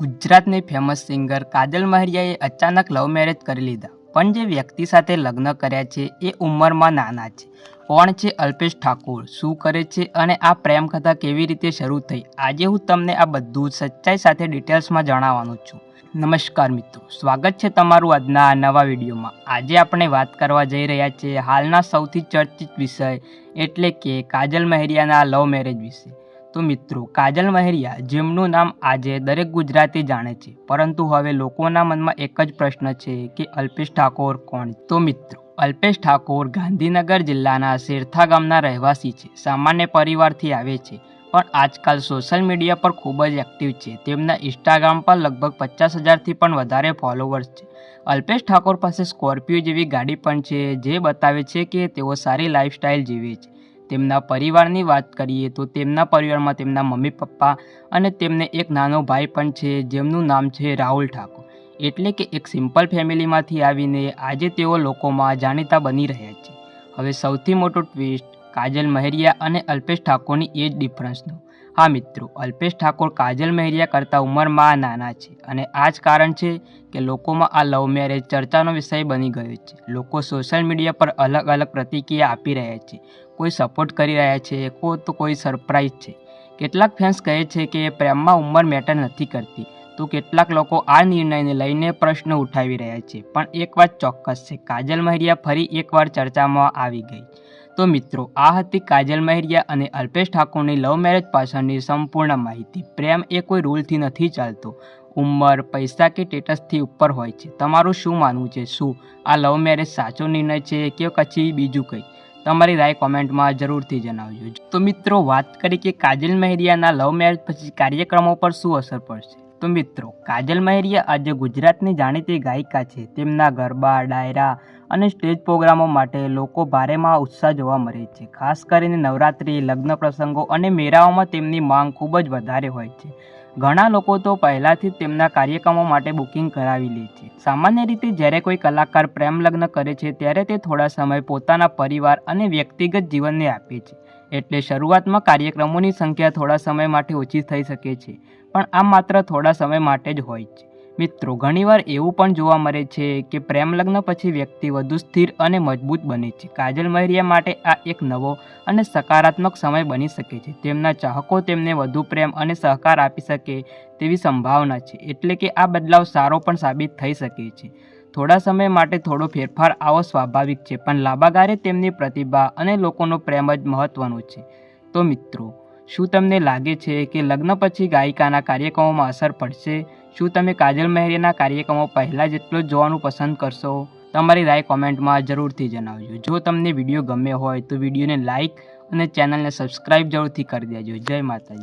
ગુજરાતની famous singer કાજલ મહેરિયાએ અચાનક love marriage કરી લીધા, પણ જે વ્યક્તિ સાથે લગ્ન કર્યા છે એ ઉંમરમાં નાના છે. કોણ છે અલ્પેશ ઠાકોર, શું કરે છે અને આ પ્રેમ કથા કેવી રીતે શરૂ થઈ, આજે હું તમને આ બધું સચ્ચાઈ સાથે ડિટેલ્સમાં જણાવવાનું છું. નમસ્કાર મિત્રો, સ્વાગત છે તમારું આજના આ નવા વિડીયોમાં. આજે આપણે વાત કરવા જઈ રહ્યા છીએ હાલના સૌથી ચર્ચિત વિષય એટલે કે કાજલ મહેરિયાના લવ મેરેજ વિશે. તો મિત્રો, કાજલ મહેરિયા જેમનું નામ આજે દરેક ગુજરાતી જાણે છે, પરંતુ હવે લોકોના મનમાં એક જ પ્રશ્ન છે કે અલ્પેશ ઠાકોર કોણ? તો મિત્રો, અલ્પેશ ઠાકોર ગાંધીનગર જિલ્લાના શેરથા ગામના રહેવાસી છે. સામાન્ય પરિવારથી આવે છે, પણ આજકાલ સોશિયલ મીડિયા પર ખૂબ જ એક્ટિવ છે. તેમના ઇન્સ્ટાગ્રામ પર લગભગ 50,000થી પણ વધારે ફોલોવર્સ છે. અલ્પેશ ઠાકોર પાસે સ્કોર્પિયો જેવી ગાડી પણ છે, જે બતાવે છે કે તેઓ સારી લાઈફસ્ટાઈલ જીવે છે. તેમના પરિવારની વાત કરીએ તો તેમના પરિવારમાં તેમના મમ્મી પપ્પા અને તેમને એક નાનો ભાઈ પણ છે, જેમનું નામ છે રાહુલ ઠાકોર. એટલે કે એક સિમ્પલ ફેમિલીમાંથી આવીને આજે તેઓ લોકોમાં જાણીતા બની રહ્યા છે. હવે સૌથી મોટો ટ્વિસ્ટ કાજલ મહેરિયા અને અલ્પેશ ઠાકોરની એજ ડિફરન્સનો. હા મિત્રો, અલ્પેશ ઠાકોર કાજલ મહેરિયા કરતાં ઉંમરમાં નાના છે અને આ જ કારણ છે કે લોકોમાં આ લવ મેરેજ ચર્ચાનો વિષય બની ગયો છે. લોકો સોશિયલ મીડિયા પર અલગ અલગ પ્રતિક્રિયા આપી રહ્યા છે. કોઈ સપોર્ટ કરી રહ્યા છે, તો કોઈ સરપ્રાઈઝ છે. કેટલાક ફેન્સ કહે છે કે પ્રેમમાં ઉંમર મેટર નથી કરતી, તો કેટલાક લોકો આ નિર્ણયને લઈને પ્રશ્ન ઉઠાવી રહ્યા છે. પણ એક વાત ચોક્કસ છે, કાજલ મહેરિયા ફરી એકવાર ચર્ચામાં આવી ગઈ. તો મિત્રો, આ હતી કાજલ મહેરિયા અને અલ્પેશ ઠાકોરની લવ મેરેજ પાછળની સંપૂર્ણ માહિતી. પ્રેમ એ કોઈ રૂલથી નથી ચાલતો, ઉંમર, પૈસા કે સ્ટેટસથી ઉપર હોય છે. તમારું શું માનવું છે? શું આ લવ મેરેજ સાચો નિર્ણય છે કે પછી બીજું કંઈ? તમારી રાય કોમેન્ટમાં જરૂરથી જણાવજો. તો મિત્રો, વાત કરીએ કે કાજલ મહેરિયાના લવ મેરેજ પછી કાર્યક્રમો પર શું અસર પડશે. તો મિત્રો, કાજલ મહેરિયા આજે ગુજરાતની જાણીતી ગાયિકા છે. તેમના ગરબા, ડાયરા અને સ્ટેજ પ્રોગ્રામો માટે લોકો ભારેમાં ઉત્સાહ જોવા મળે છે. ખાસ કરીને નવરાત્રિ, લગ્ન પ્રસંગો અને મેળાઓમાં તેમની માંગ ખૂબ જ વધારે હોય છે. ઘણા લોકો તો પહેલાંથી જ તેમના કાર્યક્રમો માટે બુકિંગ કરાવી લે છે. સામાન્ય રીતે જ્યારે કોઈ કલાકાર પ્રેમ લગ્ન કરે છે ત્યારે તે થોડા સમય પોતાના પરિવાર અને વ્યક્તિગત જીવનને આપે છે. એટલે શરૂઆતમાં કાર્યક્રમોની સંખ્યા થોડા સમય માટે ઓછી થઈ શકે છે, પણ આ માત્ર થોડા સમય માટે જ હોય છે. મિત્રો, ઘણીવાર એવું પણ જોવા મળે છે કે પ્રેમ લગ્ન પછી વ્યક્તિ વધુ સ્થિર અને મજબૂત બને છે. કાજલ મહેરિયા માટે આ એક નવો અને સકારાત્મક સમય બની શકે છે. તેમના ચાહકો તેમને વધુ પ્રેમ અને સહકાર આપી શકે તેવી સંભાવના છે. એટલે કે આ બદલાવ સારો પણ સાબિત થઈ શકે છે. થોડા સમય માટે થોડો ફેરફાર આવો સ્વાભાવિક છે, પણ લાંબા ગાળે તેમની પ્રતિભા અને લોકોનો પ્રેમ જ મહત્વનો છે. તો મિત્રો, શું તમને લાગે છે કે લગ્ન પછી ગાયિકાના કાર્યક્રમોમાં અસર પડશે? શું તમે કાજલ મહેરિયાના કાર્યક્રમો પહેલાં જેટલો જ જોવાનું પસંદ કરશો? તમારી રાય કોમેન્ટમાં જરૂરથી જણાવજો. જો તમને વિડીયો ગમ્યો હોય તો વિડીયોને લાઇક અને ચેનલને સબસ્ક્રાઈબ જરૂરથી કરી દેજો. જય માતાજી.